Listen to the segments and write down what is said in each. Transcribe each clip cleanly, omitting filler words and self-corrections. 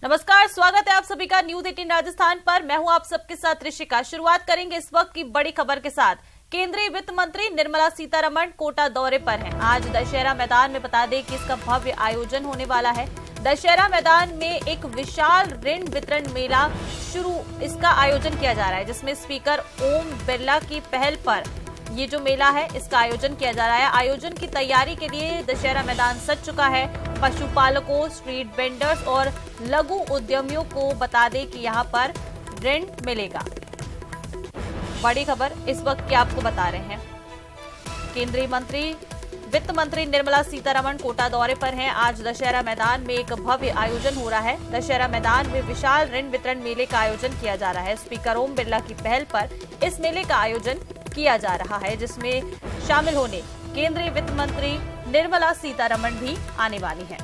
नमस्कार, स्वागत है आप सभी का न्यूज 18 राजस्थान पर। मैं हूं आप सबके साथ ऋषिका। शुरुआत करेंगे इस वक्त की बड़ी खबर के साथ। केंद्रीय वित्त मंत्री निर्मला सीतारमण कोटा दौरे पर हैं। आज दशहरा मैदान में बता दें कि इसका भव्य आयोजन होने वाला है। दशहरा मैदान में एक विशाल ऋण वितरण मेला इसका आयोजन किया जा रहा है, जिसमें स्पीकर ओम बिरला की पहल पर ये जो मेला है इसका आयोजन किया जा रहा है। आयोजन की तैयारी के लिए दशहरा मैदान सज चुका है। पशुपालकों, स्ट्रीट वेंडर्स और लघु उद्यमियों को बता दें कि यहाँ पर ऋण मिलेगा। बड़ी खबर इस वक्त की आपको बता रहे हैं। केंद्रीय वित्त मंत्री निर्मला सीतारमण कोटा दौरे पर हैं। आज दशहरा मैदान में एक भव्य आयोजन हो रहा है। दशहरा मैदान में विशाल ऋण वितरण मेले का आयोजन किया जा रहा है। स्पीकर ओम बिरला की पहल पर इस मेले का आयोजन किया जा रहा है, जिसमें शामिल होने केंद्रीय वित्त मंत्री निर्मला सीतारमण भी आने वाली हैं।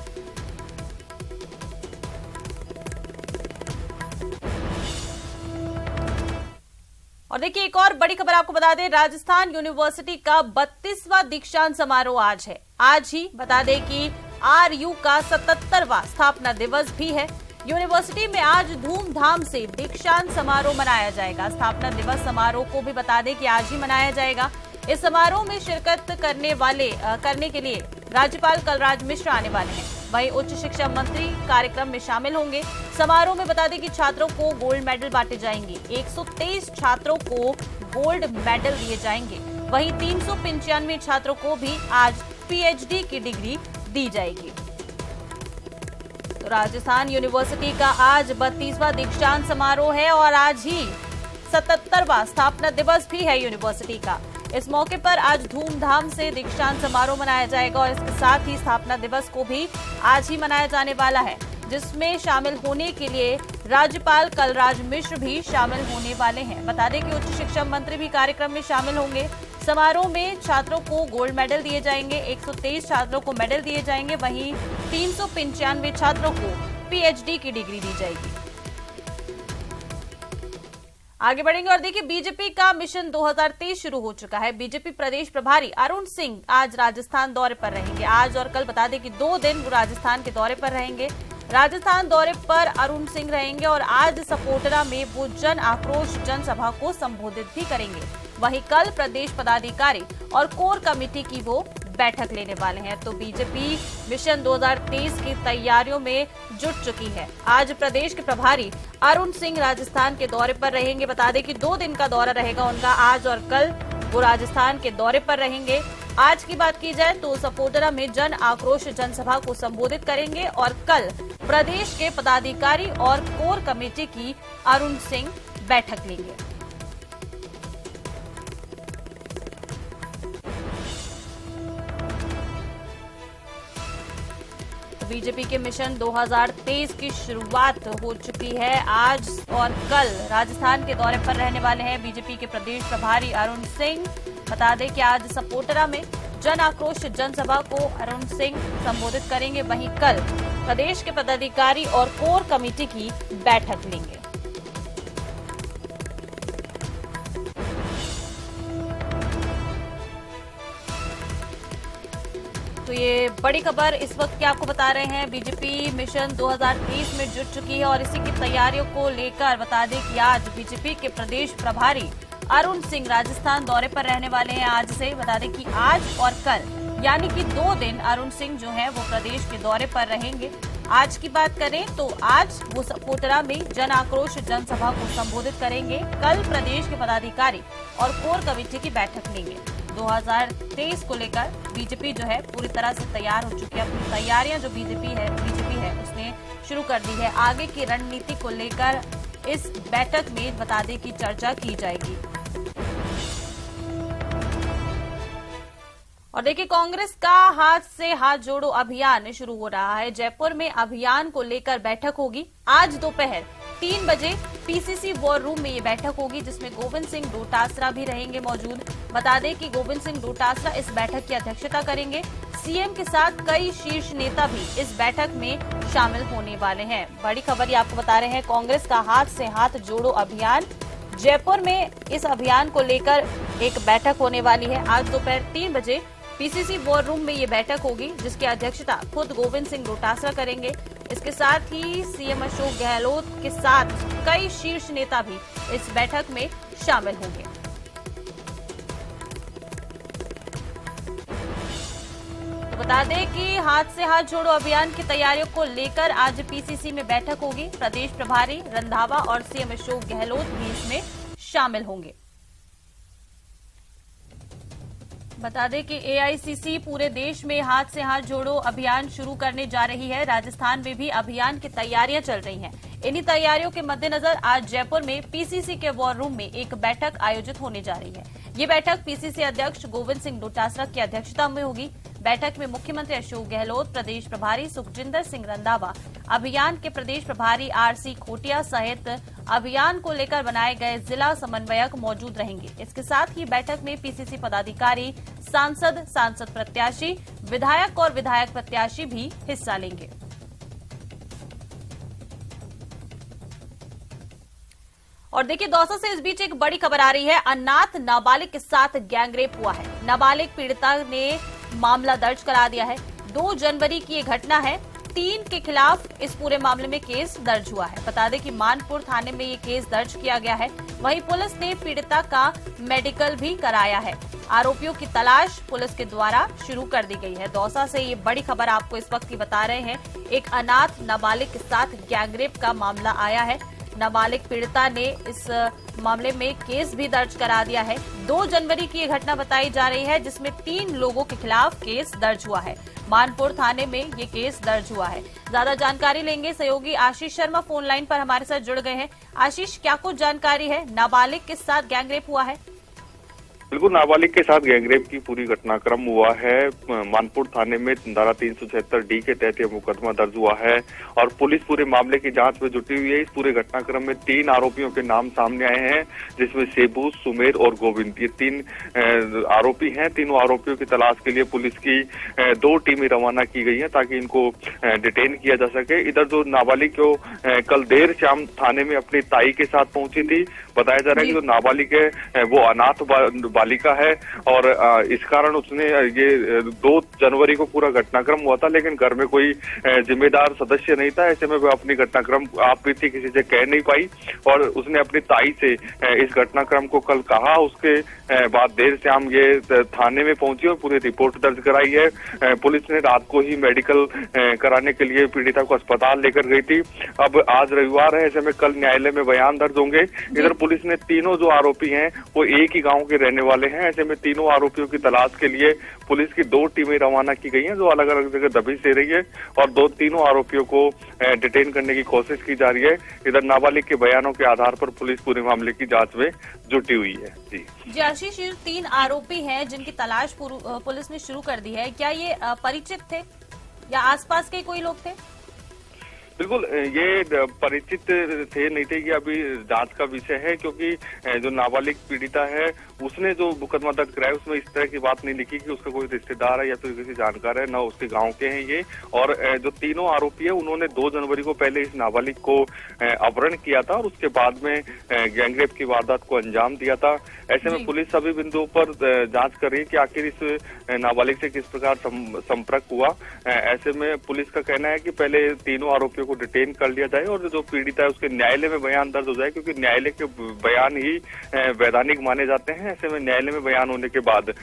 और देखिए, एक और बड़ी खबर आपको बता दें। राजस्थान यूनिवर्सिटी का 32वां दीक्षांत समारोह आज है। आज ही बता दें कि RU का 77वां स्थापना दिवस भी है। यूनिवर्सिटी में आज धूमधाम से दीक्षांत समारोह मनाया जाएगा। स्थापना दिवस समारोह को भी बता दें कि आज ही मनाया जाएगा। इस समारोह में शिरकत करने के लिए राज्यपाल कलराज मिश्र आने वाले हैं। वहीं उच्च शिक्षा मंत्री कार्यक्रम में शामिल होंगे। समारोह में बता दें कि छात्रों को गोल्ड मेडल बांटे जाएंगे। 123 छात्रों को गोल्ड मेडल दिए जाएंगे। वहीं 395 छात्रों को भी आज PhD की डिग्री दी जाएगी। तो राजस्थान यूनिवर्सिटी का आज 32वां दीक्षांत समारोह है और आज ही 77वां स्थापना दिवस भी है यूनिवर्सिटी का। इस मौके पर आज धूमधाम से दीक्षांत समारोह मनाया जाएगा और इसके साथ ही स्थापना दिवस को भी आज ही मनाया जाने वाला है, जिसमें शामिल होने के लिए राज्यपाल कलराज मिश्र भी शामिल होने वाले हैं। बता दें कि उच्च शिक्षा मंत्री भी कार्यक्रम में शामिल होंगे। समारोह में छात्रों को गोल्ड मेडल दिए जाएंगे। 123 छात्रों को मेडल दिए जाएंगे। वहीं 395 छात्रों को PhD की डिग्री दी जाएगी। आगे बढ़ेंगे और देखिए, बीजेपी का मिशन 2023 शुरू हो चुका है। बीजेपी प्रदेश प्रभारी अरुण सिंह आज राजस्थान दौरे पर रहेंगे। आज और कल बता दें कि 2 दिन वो राजस्थान के दौरे पर रहेंगे। राजस्थान दौरे पर अरुण सिंह रहेंगे और आज सपोटरा में वो जन आक्रोश जनसभा को संबोधित भी करेंगे। वहीं कल प्रदेश पदाधिकारी और कोर कमेटी की वो बैठक लेने वाले हैं। तो बीजेपी मिशन 2023 की तैयारियों में जुट चुकी है। आज प्रदेश के प्रभारी अरुण सिंह राजस्थान के दौरे पर रहेंगे। बता दें कि 2 दिन का दौरा रहेगा उनका। आज और कल वो राजस्थान के दौरे पर रहेंगे। आज की बात की जाए तो सपोटरा में जन आक्रोश जनसभा को संबोधित करेंगे और कल प्रदेश के पदाधिकारी और कोर कमेटी की अरुण सिंह बैठक लेंगे। बीजेपी के मिशन 2023 की शुरुआत हो चुकी है। आज और कल राजस्थान के दौरे पर रहने वाले हैं बीजेपी के प्रदेश प्रभारी अरुण सिंह। बता दें कि आज सपोटरा में जन आक्रोश जनसभा को अरुण सिंह संबोधित करेंगे। वहीं कल प्रदेश के पदाधिकारी और कोर कमेटी की बैठक लेंगे। तो ये बड़ी खबर इस वक्त की आपको बता रहे हैं। बीजेपी मिशन 2023 में जुट चुकी है और इसी की तैयारियों को लेकर बता दें कि आज बीजेपी के प्रदेश प्रभारी अरुण सिंह राजस्थान दौरे पर रहने वाले हैं। आज से बता दें कि आज और कल यानी कि 2 दिन अरुण सिंह जो है वो प्रदेश के दौरे पर रहेंगे। आज की बात करें तो आज वो सपोटरा में जन आक्रोश जनसभा को संबोधित करेंगे। कल प्रदेश के पदाधिकारी और कोर कमेटी की बैठक लेंगे। 2023 को लेकर बीजेपी जो है पूरी तरह से तैयार हो चुकी है। अपनी तैयारियां जो बीजेपी है उसने शुरू कर दी है। आगे की रणनीति को लेकर इस बैठक में बता दें कि चर्चा की जाएगी। और देखिए, कांग्रेस का हाथ से हाथ जोड़ो अभियान शुरू हो रहा है। जयपुर में अभियान को लेकर बैठक होगी। आज दोपहर 3 बजे PCC वॉर रूम में ये बैठक होगी, जिसमें गोविंद सिंह डोटासरा भी रहेंगे मौजूद। बता दें कि गोविंद सिंह डोटासरा इस बैठक की अध्यक्षता करेंगे। CM के साथ कई शीर्ष नेता भी इस बैठक में शामिल होने वाले हैं। बड़ी खबर ये आपको बता रहे हैं। कांग्रेस का हाथ से हाथ जोड़ो अभियान, जयपुर में इस अभियान को लेकर एक बैठक होने वाली है। आज दोपहर 3 बजे PCC वॉर रूम में ये बैठक होगी, जिसकी अध्यक्षता खुद गोविंद सिंह डोटासरा करेंगे। इसके साथ ही सीएम अशोक गहलोत के साथ कई शीर्ष नेता भी इस बैठक में शामिल होंगे। तो बता दें कि हाथ से हाथ जोड़ो अभियान की तैयारियों को लेकर आज पीसीसी में बैठक होगी। प्रदेश प्रभारी रंधावा और सीएम अशोक गहलोत भी इसमें शामिल होंगे। बता दें कि एआईसीसी पूरे देश में हाथ से हाथ जोड़ो अभियान शुरू करने जा रही है। राजस्थान में भी अभियान की तैयारियां चल रही हैं। इन्हीं तैयारियों के मद्देनजर आज जयपुर में पीसीसी के वॉर रूम में एक बैठक आयोजित होने जा रही है। ये बैठक पीसीसी अध्यक्ष गोविंद सिंह डोटासरा की अध्यक्षता में होगी। बैठक में मुख्यमंत्री अशोक गहलोत, प्रदेश प्रभारी सुखजिंदर सिंह रंधावा, अभियान के प्रदेश प्रभारी आरसी खोटिया सहित अभियान को लेकर बनाए गए जिला समन्वयक मौजूद रहेंगे। इसके साथ ही बैठक में पीसीसी पदाधिकारी, सांसद प्रत्याशी, विधायक और विधायक प्रत्याशी भी हिस्सा लेंगे। और देखिए दौसा से इस बीच एक बड़ी खबर आ रही है। अनाथ नाबालिग के साथ गैंगरेप हुआ है। नाबालिग पीड़िता ने मामला दर्ज करा दिया है। 2 जनवरी की ये घटना है। 3 के खिलाफ इस पूरे मामले में केस दर्ज हुआ है। बता दें कि मानपुर थाने में ये केस दर्ज किया गया है। वहीं पुलिस ने पीड़िता का मेडिकल भी कराया है। आरोपियों की तलाश पुलिस के द्वारा शुरू कर दी गई है। दौसा से ये बड़ी खबर आपको इस वक्त की बता रहे हैं। एक अनाथ नाबालिग के साथ गैंगरेप का मामला आया है। नाबालिग पीड़िता ने इस मामले में केस भी दर्ज करा दिया है। 2 जनवरी की ये घटना बताई जा रही है, जिसमें 3 लोगों के खिलाफ केस दर्ज हुआ है। मानपुर थाने में ये केस दर्ज हुआ है। ज्यादा जानकारी लेंगे सहयोगी आशीष शर्मा फोन लाइन पर हमारे साथ जुड़ गए हैं। आशीष, क्या कुछ जानकारी है? नाबालिग के साथ गैंगरेप हुआ है? बिल्कुल, नाबालिग के साथ गैंगरेप की पूरी घटनाक्रम हुआ है। मानपुर थाने में धारा 376D के तहत यह मुकदमा दर्ज हुआ है और पुलिस पूरे मामले की जांच में जुटी हुई है। इस पूरे घटनाक्रम में 3 आरोपियों के नाम सामने आए हैं, जिसमें सेबू, सुमेर और गोविंद, ये 3 आरोपी हैं। तीनों आरोपियों की तलाश के लिए पुलिस की 2 टीमें रवाना की गई हैं ताकि इनको डिटेन किया जा सके। इधर जो नाबालिग को कल देर शाम थाने में अपनी ताई के साथ पहुंची थी। बताया जा रहा है कि जो नाबालिग है वो अनाथ बालिका है और इस कारण उसने ये 2 जनवरी को पूरा घटनाक्रम हुआ था, लेकिन घर में कोई जिम्मेदार सदस्य नहीं था। ऐसे में वह अपनी घटनाक्रम आप बीती किसी से कह नहीं पाई और उसने अपनी ताई से इस घटनाक्रम को कल कहा। उसके बाद देर शाम ये थाने में पहुंची और पूरी रिपोर्ट दर्ज कराई है। पुलिस ने रात को ही मेडिकल कराने के लिए पीड़िता को अस्पताल लेकर गई थी। अब आज रविवार है, ऐसे में कल न्यायालय में बयान दर्ज होंगे। इधर पुलिस ने तीनों जो आरोपी हैं वो एक ही गांव के रहने वाले हैं। ऐसे में तीनों आरोपियों की तलाश के लिए पुलिस की 2 टीमें रवाना की गई हैं, जो अलग अलग जगह दबिश दे रही है और तीनों आरोपियों को डिटेन करने की कोशिश की जा रही है। इधर नाबालिग के बयानों के आधार पर पुलिस पूरे मामले की जांच में जुटी हुई है। जी आशीष, 3 आरोपी हैं जिनकी तलाश पुलिस ने शुरू कर दी है। क्या ये परिचित थे या आसपास के कोई लोग थे? बिल्कुल, ये परिचित थे नहीं थे, ये अभी जांच का विषय है, क्योंकि जो नाबालिग पीड़िता है उसने जो मुकदमा दर्ज कराया उसमें इस तरह की बात नहीं लिखी कि उसका कोई रिश्तेदार है या फिर किसी जानकार है, न उसके गांव के हैं ये। और जो तीनों आरोपी है उन्होंने 2 जनवरी को पहले इस नाबालिग को अपहरण किया था और उसके बाद में गैंगरेप की वारदात को अंजाम दिया था। ऐसे में पुलिस सभी बिंदुओं पर जांच कर रही है कि आखिर इस नाबालिग से किस प्रकार संपर्क हुआ। ऐसे में पुलिस का कहना है कि पहले तीनों आरोपियों को डिटेन कर लिया जाए और जो पीड़िता है उसके न्यायालय में बयान दर्ज हो जाए, क्योंकि न्यायालय के बयान ही वैधानिक माने जाते हैं। ऐसे में न्यायालय में बयान होने के बाद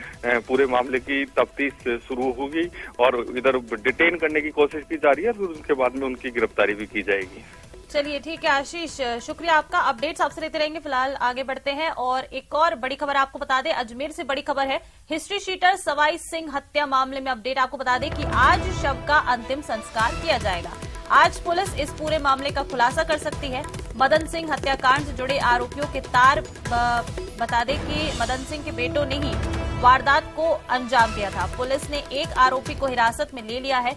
पूरे मामले की तफ्तीश शुरू होगी और इधर डिटेन करने की कोशिश की जा रही है, फिर उसके बाद में उनकी गिरफ्तारी भी की जाएगी। चलिए ठीक है आशीष, शुक्रिया आपका। अपडेट्स आपसे लेते रहेंगे। फिलहाल आगे बढ़ते हैं और एक और बड़ी खबर आपको बता दें। अजमेर से बड़ी खबर है। हिस्ट्री शीटर सवाई सिंह हत्या मामले में अपडेट आपको बता दें कि आज शव का अंतिम संस्कार किया जाएगा। आज पुलिस इस पूरे मामले का खुलासा कर सकती है। मदन सिंह हत्याकांड से जुड़े आरोपियों के तार बता दें कि मदन सिंह के बेटों ने ही वारदात को अंजाम दिया था। पुलिस ने एक आरोपी को हिरासत में ले लिया है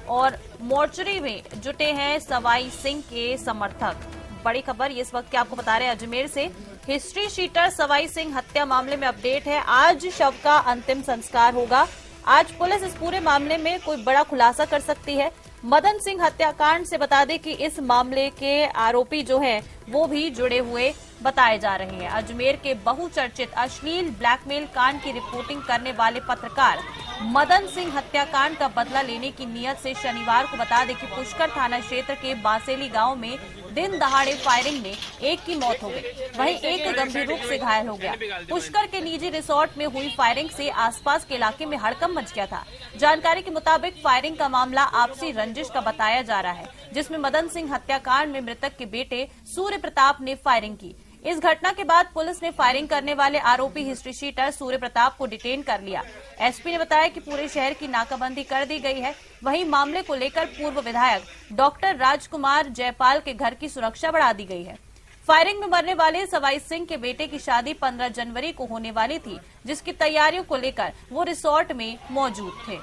और मोर्चरी में जुटे हैं सवाई सिंह के समर्थक। बड़ी खबर ये इस वक्त की आपको बता रहे हैं अजमेर से। हिस्ट्री शीटर सवाई सिंह हत्या मामले में अपडेट है। आज शव का अंतिम संस्कार होगा। आज पुलिस इस पूरे मामले में कोई बड़ा खुलासा कर सकती है। मदन सिंह हत्याकांड से बता दें कि इस मामले के आरोपी जो हैं वो भी जुड़े हुए बताए जा रहे हैं। अजमेर के बहुचर्चित अश्लील ब्लैकमेल कांड की रिपोर्टिंग करने वाले पत्रकार मदन सिंह हत्याकांड का बदला लेने की नियत से शनिवार को बता दें कि पुष्कर थाना क्षेत्र के बासेली गांव में दिन दहाड़े फायरिंग में एक की मौत हो गई, वहीं एक गंभीर रूप से घायल हो गया। पुष्कर के निजी रिसोर्ट में हुई फायरिंग से आसपास के इलाके में हड़कंप मच गया था। जानकारी के मुताबिक फायरिंग का मामला आपसी रंजिश का बताया जा रहा है, जिसमें मदन सिंह हत्याकांड में मृतक के बेटे सूर्य प्रताप ने फायरिंग की। इस घटना के बाद पुलिस ने फायरिंग करने वाले आरोपी हिस्ट्री शीटर सूर्य प्रताप को डिटेन कर लिया। एसपी ने बताया कि पूरे शहर की नाकाबंदी कर दी गई है। वहीं मामले को लेकर पूर्व विधायक डॉक्टर राजकुमार जयपाल के घर की सुरक्षा बढ़ा दी गई है। फायरिंग में मरने वाले सवाई सिंह के बेटे की शादी 15 जनवरी को होने वाली थी, जिसकी तैयारियों को लेकर वो रिसोर्ट में मौजूद थे।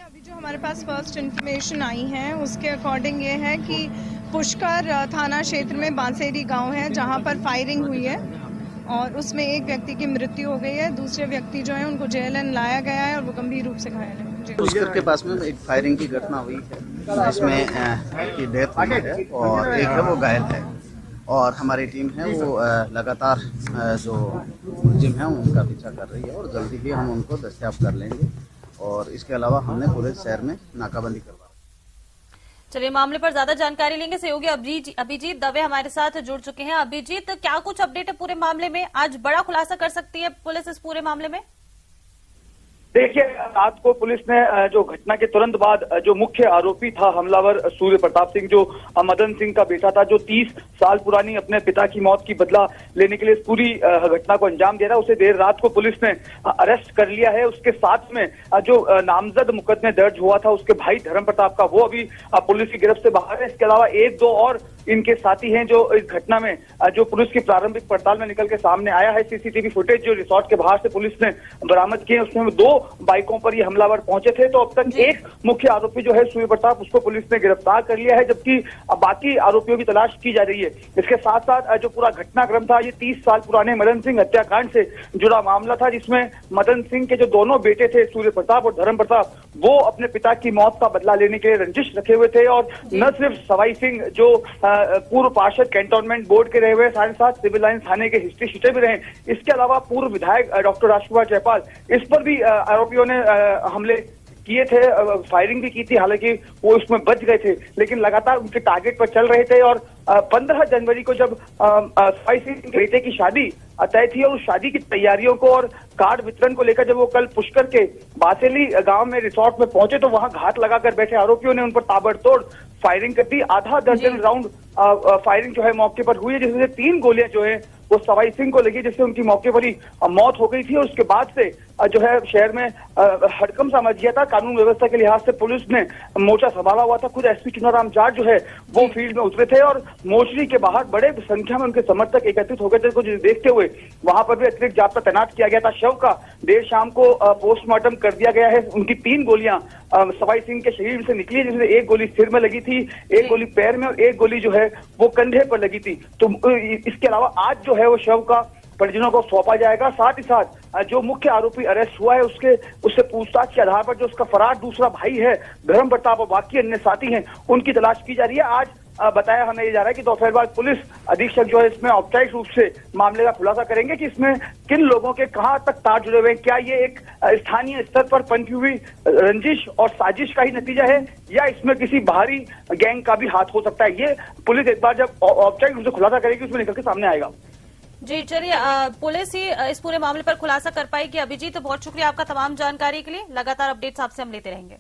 अभी जो हमारे पास फर्स्ट इन्फॉर्मेशन आई है उसके अकॉर्डिंग ये है कि पुष्कर थाना क्षेत्र में बांसेरी गांव है जहां पर फायरिंग हुई है और उसमें एक व्यक्ति की मृत्यु हो गई है। दूसरे व्यक्ति जो है उनको जेएलएन लाया गया है और वो गंभीर रूप से घायल है। पुष्कर के पास में एक फायरिंग की घटना हुई है जिसमें एक की डेथ हुई है और एक है वो घायल है और हमारी टीम है वो लगातार जो मुलजिम है उनका पीछा कर रही है और जल्दी ही हम उनको दस्तयाब कर लेंगे और इसके अलावा हमने पूरे शहर में नाकाबंदी करवा। चलिए मामले पर ज्यादा जानकारी लेंगे। सहयोगी अभिजीत दवे हमारे साथ जुड़ चुके हैं। अभिजीत, क्या कुछ अपडेट है पूरे मामले में? आज बड़ा खुलासा कर सकती है पुलिस इस पूरे मामले में? देखिए, रात को पुलिस ने जो घटना के तुरंत बाद जो मुख्य आरोपी था हमलावर सूर्य प्रताप सिंह, जो मदन सिंह का बेटा था, जो 30 साल पुरानी अपने पिता की मौत की बदला लेने के लिए इस पूरी घटना को अंजाम दे रहा है, उसे देर रात को पुलिस ने अरेस्ट कर लिया है। उसके साथ में जो नामजद मुकदमे दर्ज हुआ था उसके भाई धर्म प्रताप का, वो अभी पुलिस की गिरफ्त से बाहर है। इसके अलावा एक दो और इनके साथी हैं जो इस घटना में जो पुलिस की प्रारंभिक पड़ताल में निकल के सामने आया है। सीसीटीवी फुटेज जो रिसोर्ट के बाहर से पुलिस ने बरामद किए, उसमें 2 बाइकों पर ये हमलावर पहुंचे थे। तो अब तक एक मुख्य आरोपी जो है सूर्य प्रताप, उसको पुलिस ने गिरफ्तार कर लिया है, जबकि बाकी आरोपियों की तलाश की जा रही है। इसके साथ साथ जो पूरा घटनाक्रम था, ये 30 साल पुराने मदन सिंह हत्याकांड से जुड़ा मामला था, जिसमें मदन सिंह के जो दोनों बेटे थे सूर्य प्रताप और धर्म प्रताप, वो अपने पिता की मौत का बदला लेने के लिए रंजिश रखे हुए थे। और न सिर्फ सवाई सिंह जो पूर्व पार्षद कैंटोनमेंट बोर्ड के रहे हुए, साथ ही साथ सिविल लाइन थाने के हिस्ट्री शीटर भी रहे, इसके अलावा पूर्व विधायक डॉक्टर राजकुमार जयपाल, इस पर भी आरोपियों ने हमले किए थे, फायरिंग भी की थी। हालांकि वो इसमें बच गए थे, लेकिन लगातार उनके टारगेट पर चल रहे थे। और 15 जनवरी को जब सवाई सिंह के बेटे की शादी तय थी और उस शादी की तैयारियों को और कार्ड वितरण को लेकर जब वो कल पुष्कर के बासेली गांव में रिसोर्ट में पहुंचे, तो वहां घात लगाकर बैठे आरोपियों ने उन पर ताबड़तोड़ फायरिंग कर दी। आधा दर्जन राउंड फायरिंग जो है मौके पर हुई है, जिसमें से 3 गोलियां जो है वो सवाई सिंह को लगी, जिससे उनकी मौके पर ही मौत हो गई थी। और उसके बाद से जो है शहर में हड़कंप सा मच गया था। कानून व्यवस्था के लिहाज से पुलिस ने मोर्चा संभाला हुआ था। खुद एसपी चुनाराम जाट जो है वो फील्ड में उतरे थे और मोर्चरी के बाहर बड़े संख्या में उनके समर्थक एकत्रित हो गए थे, को देखते हुए वहां पर भी अतिरिक्त जाब्ता तैनात किया गया था। शव का देर शाम को पोस्टमार्टम कर दिया गया है। उनकी 3 गोलियां सवाई सिंह के शरीर से निकली, जिसमें एक गोली सिर में लगी थी, एक गोली पैर में और एक गोली जो है वो कंधे पर लगी थी। तो इसके अलावा आज जो है वो शव का परिजनों को सौंपा जाएगा। साथ ही साथ जो मुख्य आरोपी अरेस्ट हुआ है उससे पूछताछ के आधार पर जो उसका फरार दूसरा भाई है धर्म प्रताप और बाकी अन्य साथी हैं, उनकी तलाश की जा रही है। आज बताया हमें ये जा रहा है कि दोपहर बाद पुलिस अधीक्षक जो है इसमें औपचारिक रूप से मामले का खुलासा करेंगे कि इसमें किन लोगों के कहां तक तार जुड़े हुए हैं। क्या ये एक स्थानीय स्तर पर पनपी हुई रंजिश और साजिश का ही नतीजा है या इसमें किसी बाहरी गैंग का भी हाथ हो सकता है? ये पुलिस एक बार जब औपचारिक रूप से खुलासा करेगी उसमें निकल के सामने आएगा। जी चलिए, पुलिस ही इस पूरे मामले पर खुलासा कर पाएगी। अभिजीत, बहुत शुक्रिया आपका तमाम जानकारी के लिए। लगातार अपडेट्स आपसे हम लेते रहेंगे।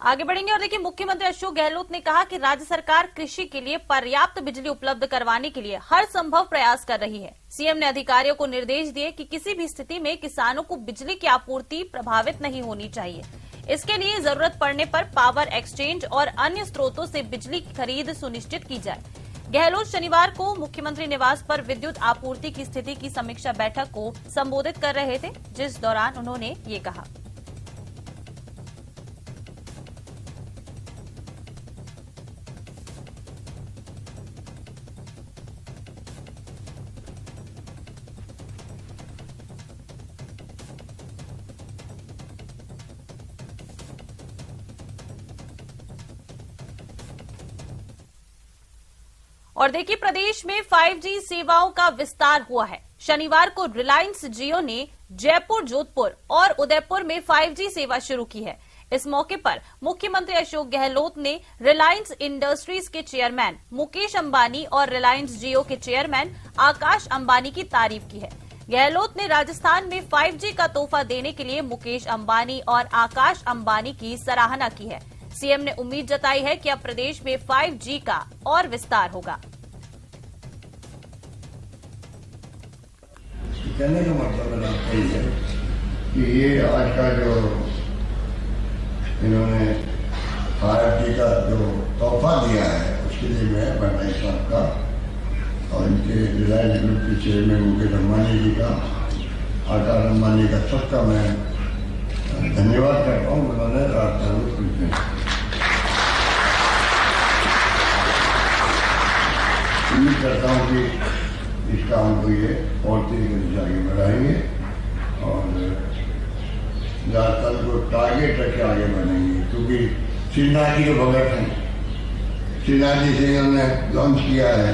आगे बढ़ेंगे और देखिए, मुख्यमंत्री अशोक गहलोत ने कहा कि राज्य सरकार कृषि के लिए पर्याप्त बिजली उपलब्ध करवाने के लिए हर संभव प्रयास कर रही है। सीएम ने अधिकारियों को निर्देश दिए कि किसी भी स्थिति में किसानों को बिजली की आपूर्ति प्रभावित नहीं होनी चाहिए। इसके लिए जरूरत पड़ने पर पावर एक्सचेंज और अन्य स्रोतों से बिजली की खरीद सुनिश्चित की जाए। गहलोत शनिवार को मुख्यमंत्री निवास पर विद्युत आपूर्ति की स्थिति की समीक्षा बैठक को संबोधित कर रहे थे, जिस दौरान उन्होंने ये कहा। और देखिए, प्रदेश में 5G सेवाओं का विस्तार हुआ है। शनिवार को रिलायंस जियो ने जयपुर, जोधपुर और उदयपुर में 5G सेवा शुरू की है। इस मौके पर मुख्यमंत्री अशोक गहलोत ने रिलायंस इंडस्ट्रीज के चेयरमैन मुकेश अंबानी और रिलायंस जियो के चेयरमैन आकाश अंबानी की तारीफ की है। गहलोत ने राजस्थान में 5G का तोहफा देने के लिए मुकेश अंबानी और आकाश अंबानी की सराहना की है। सीएम ने उम्मीद जताई है कि अब प्रदेश में 5G का और विस्तार होगा। कहने का मतलब यही है कि ये आज का जो इन्होंने 5G का जो तोहफा दिया है उसके लिए मैं बधाई साहब का और इनके रिलायंस ग्रुप के चेयरमैन मुकेश अंबानी जी का, आकाश अंबानी का सबका मैं धन्यवाद करता हूँ। उन्होंने राजस्थान में उम्मीद करता हूँ कि इस काम को ये और तेजी से आगे बढ़ाएंगे और राजस्थान को टारगेट रख के आगे बढ़ेंगे, क्योंकि श्रीनाथ जी के भगत हैं। श्रीनाथ जी से इन्होंने लॉन्च किया है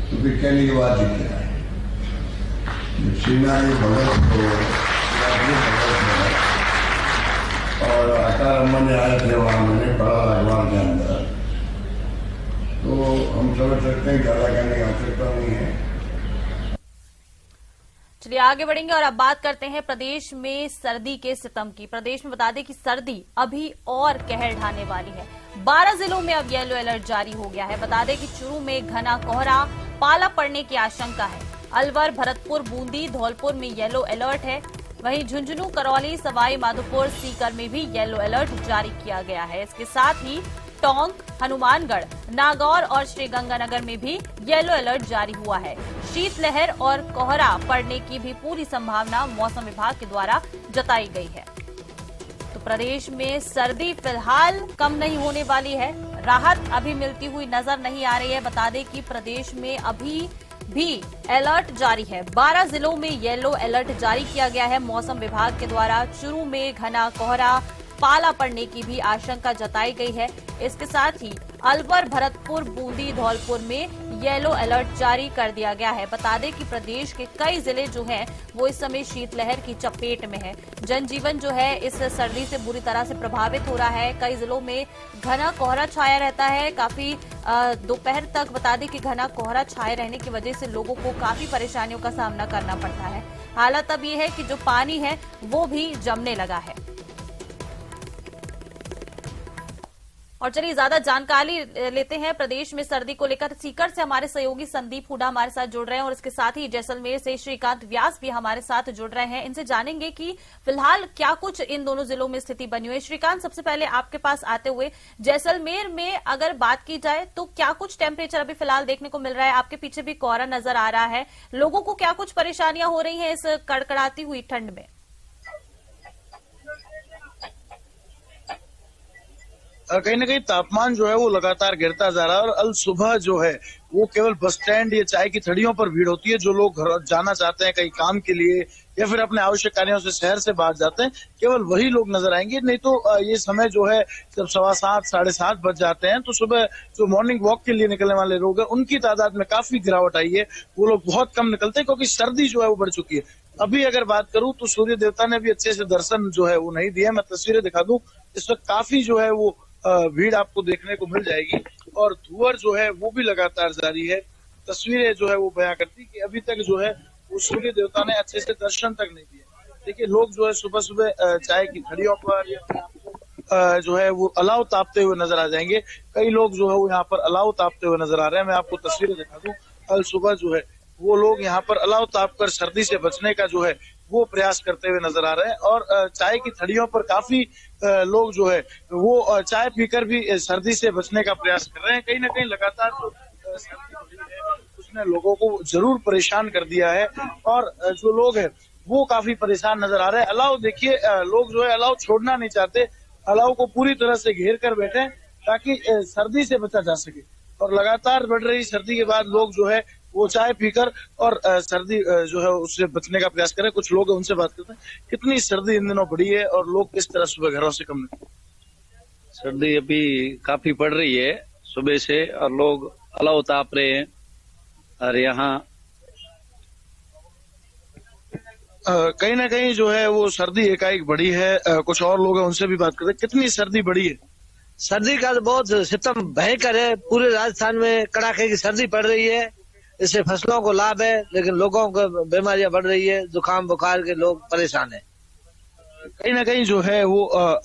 तो फिर कहने की बात ही क्या है। श्रीनाथ जी भगत को और आकार अम्मा ने आए थे वहाँ, मैंने पढ़ा अखबार के अंदर, तो हम समझ सकते हैं ज्यादा करने की आवश्यकता नहीं है। चलिए आगे बढ़ेंगे और अब बात करते हैं प्रदेश में सर्दी के सितम की। प्रदेश में बता दें कि सर्दी अभी और कहर ढाने वाली है। 12 जिलों में अब येलो अलर्ट जारी हो गया है। बता दें कि चूरू में घना कोहरा, पाला पड़ने की आशंका है। अलवर, भरतपुर, बूंदी, धौलपुर में येलो अलर्ट है। वहीं झुंझुनू, करौली, सवाई माधोपुर, सीकर में भी येलो अलर्ट जारी किया गया है। इसके साथ ही टोंक, हनुमानगढ़, नागौर और श्रीगंगानगर में भी येलो अलर्ट जारी हुआ है। शीतलहर और कोहरा पड़ने की भी पूरी संभावना मौसम विभाग के द्वारा जताई गई है। तो प्रदेश में सर्दी फिलहाल कम नहीं होने वाली है। राहत अभी मिलती हुई नजर नहीं आ रही है। बता दें कि प्रदेश में अभी भी अलर्ट जारी है। 12 जिलों में येलो अलर्ट जारी किया गया है मौसम विभाग के द्वारा। चूरू में घना कोहरा, पाला पड़ने की भी आशंका जताई गई है। इसके साथ ही अलवर, भरतपुर, बूंदी, धौलपुर में येलो अलर्ट जारी कर दिया गया है। बता दें कि प्रदेश के कई जिले जो हैं वो इस समय शीतलहर की चपेट में है। जनजीवन जो है इस सर्दी से बुरी तरह से प्रभावित हो रहा है। कई जिलों में घना कोहरा छाया रहता है। काफी दोपहर तक बता दें कि घना कोहरा छाए रहने की वजह से लोगों को काफी परेशानियों का सामना करना पड़ता है। हालत अब ये है कि जो पानी है वो भी जमने लगा है। और चलिए ज्यादा जानकारी लेते हैं प्रदेश में सर्दी को लेकर। सीकर से हमारे सहयोगी संदीप हुडा हमारे साथ जुड़ रहे हैं और इसके साथ ही जैसलमेर से श्रीकांत व्यास भी हमारे साथ जुड़ रहे हैं। इनसे जानेंगे कि फिलहाल क्या कुछ इन दोनों जिलों में स्थिति बनी हुई है। श्रीकांत, सबसे पहले आपके पास आते हुए जैसलमेर में अगर बात की जाए तो क्या कुछ टेम्परेचर अभी फिलहाल देखने को मिल रहा है? आपके पीछे भी कोहरा नजर आ रहा है। लोगों को क्या कुछ परेशानियां हो रही है इस कड़कड़ाती हुई ठंड में? कहीं ना कहीं तापमान जो है वो लगातार गिरता जा रहा है और अल सुबह जो है वो केवल बस स्टैंड या चाय की थड़ियों पर भीड़ होती है। जो लोग घर जाना चाहते हैं कहीं काम के लिए या फिर अपने आवश्यक कार्यों से शहर से बाहर जाते हैं, केवल वही लोग नजर आएंगे। नहीं तो ये समय जो है जब 7:15 7:30 बज जाते हैं तो सुबह जो मॉर्निंग वॉक के लिए निकलने वाले लोग हैं उनकी तादाद में काफी गिरावट आई है। वो लोग बहुत कम निकलते हैं क्योंकि सर्दी जो है वो बढ़ चुकी है। अभी अगर बात करूं तो सूर्य देवता ने भी अच्छे से दर्शन जो है वो नहीं दिया। मैं तस्वीरें दिखा दूं, इस वक्त काफी जो है वो भीड़ आपको देखने को मिल जाएगी और धुआं जो है वो भी लगातार जारी है। तस्वीरें जो है वो बयां करती कि अभी तक जो है वो सूर्य देवता ने अच्छे से दर्शन तक नहीं दिया। देखिए लोग जो है सुबह सुबह चाय की थड़ियों पर जो है वो अलाव तापते हुए नजर आ जाएंगे। कई लोग जो है वो यहाँ पर अलाव तापते हुए नजर आ रहे हैं। मैं आपको तस्वीरें दिखा दूं, कल सुबह जो है वो लोग यहाँ पर अलाव ताप कर सर्दी से बचने का जो है वो प्रयास करते हुए नजर आ रहे हैं और चाय की थड़ियों पर काफी लोग जो है वो चाय पीकर भी सर्दी से बचने का प्रयास कर रहे हैं। कहीं ना कहीं लगातार जो सर्दी है उसने लोगों को जरूर परेशान कर दिया है और जो लोग हैं वो काफी परेशान नजर आ रहे हैं। अलाव देखिए, लोग जो है अलाव छोड़ना नहीं चाहते, अलाव को पूरी तरह से घेर कर बैठे ताकि सर्दी से बचा जा सके। और लगातार बढ़ रही सर्दी के बाद लोग जो है वो चाय पीकर और सर्दी जो है उससे बचने का प्रयास करें। कुछ लोग उनसे बात करते हैं, कितनी सर्दी इन दिनों बढ़ी है और लोग किस तरह सुबह घरों से कम निकले? सर्दी अभी काफी पड़ रही है सुबह से और लोग अलाव ताप रहे हैं और यहाँ कहीं ना कहीं जो है वो सर्दी एकाएक बढ़ी है। कुछ और लोग हैं उनसे भी बात करते हैं। कितनी सर्दी बढ़ी है? सर्दी का तो बहुत सिस्टम भयंकर है। पूरे राजस्थान में कड़ाके की सर्दी पड़ रही है। इससे फसलों को लाभ है, लेकिन लोगों को बीमारियां बढ़ रही है। जुकाम बुखार के लोग परेशान है। कहीं ना कहीं जो है वो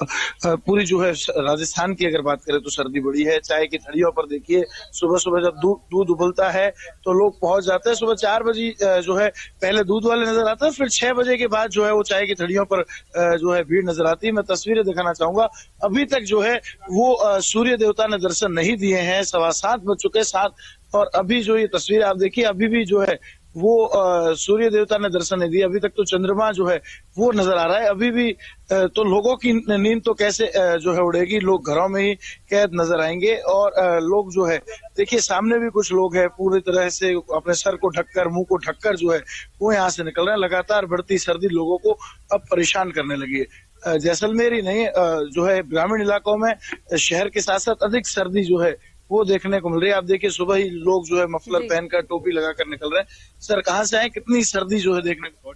पूरी जो है राजस्थान की अगर बात करें तो सर्दी बढ़ी है। चाय की थड़ियों पर देखिए, सुबह सुबह जब दूध उबलता है तो लोग पहुंच जाते हैं। सुबह 4 बजे जो है पहले दूध वाले नजर आते हैं, फिर 6 बजे के बाद जो है वो चाय की थड़ियों पर जो है भीड़ नजर आती है। मैं तस्वीरें दिखाना चाहूंगा। अभी तक जो है वो सूर्य देवता ने दर्शन नहीं दिए हैं। 7:15 बज चुके 7, और अभी जो ये तस्वीर आप देखिए, अभी भी जो है वो सूर्य देवता ने दर्शन नहीं दिए। अभी तक तो चंद्रमा जो है वो नजर आ रहा है। अभी भी तो लोगों की नींद तो कैसे जो है उड़ेगी। लोग घरों में ही कैद नजर आएंगे। और लोग जो है देखिए, सामने भी कुछ लोग हैं पूरी तरह से अपने सर को ढककर, मुंह को ढककर जो है वो यहाँ से निकल रहे हैं। लगातार बढ़ती सर्दी लोगों को अब परेशान करने लगी है। जैसलमेर ही नहीं, जो है ग्रामीण इलाकों में शहर के साथ साथ अधिक सर्दी जो है वो देखने को मिल रही है। आप देखिए, सुबह ही लोग जो है मफलर पहनकर, टोपी लगाकर निकल रहे हैं। सर, कहाँ से आए? कितनी सर्दी जो है देखने को?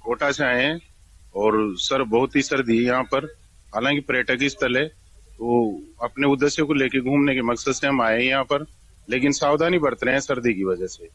कोटा से आए हैं। और सर, बहुत ही सर्दी है यहाँ पर। हालांकि पर्यटक स्थल है, तो अपने उद्देश्य को लेकर घूमने के मकसद से हम आए हैं यहाँ पर, लेकिन सावधानी बरत रहे हैं सर्दी की वजह से।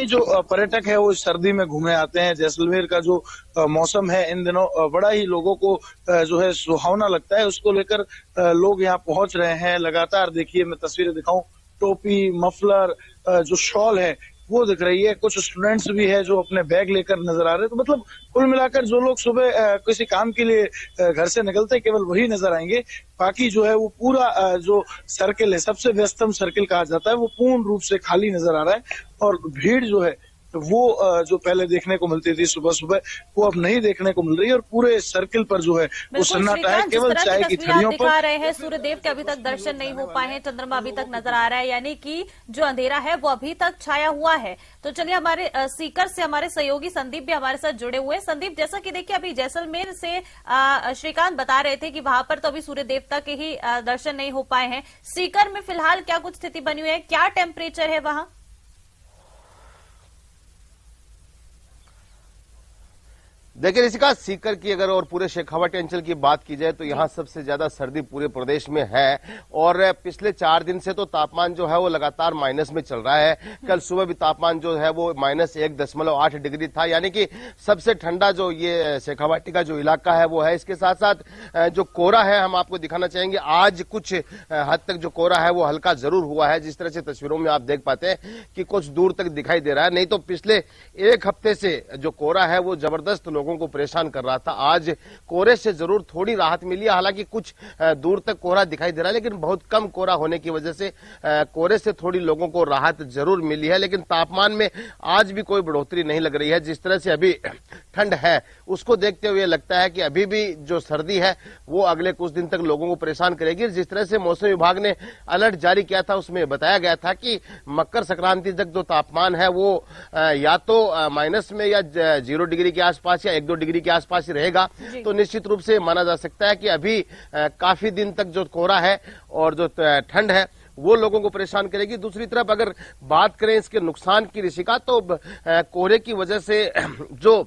जो पर्यटक है वो सर्दी में घूमने आते हैं। जैसलमेर का जो मौसम है इन दिनों बड़ा ही लोगों को जो है सुहावना लगता है। उसको लेकर लोग यहाँ पहुंच रहे हैं। लगातार देखिए, मैं तस्वीरें दिखाऊं, टोपी, मफलर, जो शॉल है वो दिख रही है। कुछ स्टूडेंट्स भी है जो अपने बैग लेकर नजर आ रहे हैं। तो मतलब कुल मिलाकर जो लोग सुबह किसी काम के लिए घर से निकलते हैं, केवल वही नजर आएंगे। बाकी जो है वो पूरा जो सर्किल है, सबसे व्यस्तम सर्किल कहा जाता है, वो पूर्ण रूप से खाली नजर आ रहा है। और भीड़ जो है वो जो पहले देखने को मिलती थी सुबह सुबह, वो अब नहीं देखने को मिल रही है। और पूरे सर्किल पर जो है वो सन्नाटा है। केवल चाय की थड़ियों पर दिखा रहे हैं। सूर्यदेव के अभी तक दर्शन नहीं हो पाए हैं। चंद्रमा अभी तक नजर आ रहा है, यानी कि जो अंधेरा है वो अभी तक छाया हुआ है। तो चलिए, हमारे सीकर से हमारे सहयोगी संदीप भी हमारे साथ जुड़े हुए हैं। संदीप, जैसा कि देखिए, अभी जैसलमेर से श्रीकांत बता रहे थे कि वहां पर तो अभी सूर्य देवता के ही दर्शन नहीं हो पाए हैं। सीकर में फिलहाल क्या कुछ स्थिति बनी हुई है? क्या टेम्परेचर है वहां? देखिए ऋषिका, सीकर की अगर और पूरे शेखावाटी अंचल की बात की जाए तो यहाँ सबसे ज्यादा सर्दी पूरे प्रदेश में है। और पिछले 4 दिन से तो तापमान जो है वो लगातार माइनस में चल रहा है। कल सुबह भी तापमान जो है वो -1.8 डिग्री था, यानी कि सबसे ठंडा जो ये शेखावाटी का जो इलाका है वो है। इसके साथ साथ जो कोहरा है, हम आपको दिखाना चाहेंगे। आज कुछ हद तक जो कोहरा है वो हल्का जरूर हुआ है, जिस तरह से तस्वीरों में आप देख पाते हैं कि कुछ दूर तक दिखाई दे रहा है। नहीं तो पिछले 1 हफ्ते से जो कोहरा है वो जबरदस्त लोगों को परेशान कर रहा था। आज कोहरे से जरूर थोड़ी राहत मिली है। हालांकि कुछ दूर तक कोहरा दिखाई दे रहा है, लेकिन बहुत कम कोहरा होने की वजह से कोहरे से थोड़ी लोगों को राहत जरूर मिली है। लेकिन तापमान में आज भी कोई बढ़ोतरी नहीं लग रही है। जिस तरह से अभी ठंड है उसको देखते हुए लगता है कि अभी भी जो सर्दी है वो अगले कुछ दिन तक लोगों को परेशान करेगी। जिस तरह से मौसम विभाग ने अलर्ट जारी किया था उसमें बताया गया था कि मकर संक्रांति तक जो तापमान है वो या तो माइनस में या 0 डिग्री के आसपास या 1-2 डिग्री के आसपास ही रहेगा। तो निश्चित रूप से माना जा सकता है कि अभी काफी दिन तक जो कोहरा है और जो ठंड है वो लोगों को परेशान करेगी। दूसरी तरफ अगर बात करें इसके नुकसान की ऋषिका, तो कोहरे की वजह से जो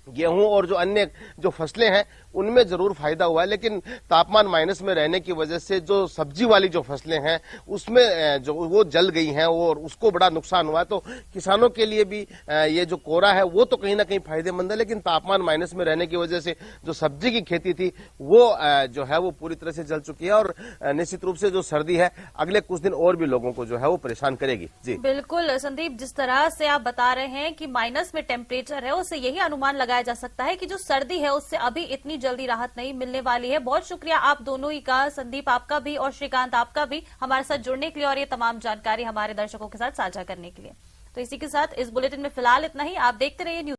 गेहूं और जो अन्य जो फसलें हैं उनमें जरूर फायदा हुआ है, लेकिन तापमान माइनस में रहने की वजह से जो सब्जी वाली जो फसलें हैं उसमें जो वो जल गई हैं और उसको बड़ा नुकसान हुआ है। तो किसानों के लिए भी ये जो कोहरा है वो तो कहीं ना कहीं फायदेमंद है, लेकिन तापमान माइनस में रहने की वजह से जो सब्जी की खेती थी वो जो है वो पूरी तरह से जल चुकी है। और निश्चित रूप से जो सर्दी है अगले कुछ दिन और भी लोगों को जो है वो परेशान करेगी। जी बिल्कुल संदीप, जिस तरह से आप बता रहे हैं कि माइनस में टेम्परेचर है, उससे यही अनुमान लगाया जा सकता है कि जो सर्दी है उससे अभी इतनी जल्दी राहत नहीं मिलने वाली है। बहुत शुक्रिया आप दोनों ही का, संदीप आपका भी और श्रीकांत आपका भी, हमारे साथ जुड़ने के लिए और ये तमाम जानकारी हमारे दर्शकों के साथ साझा करने के लिए। तो इसी के साथ इस बुलेटिन में फिलहाल इतना ही। आप देखते रहिए न्यूज।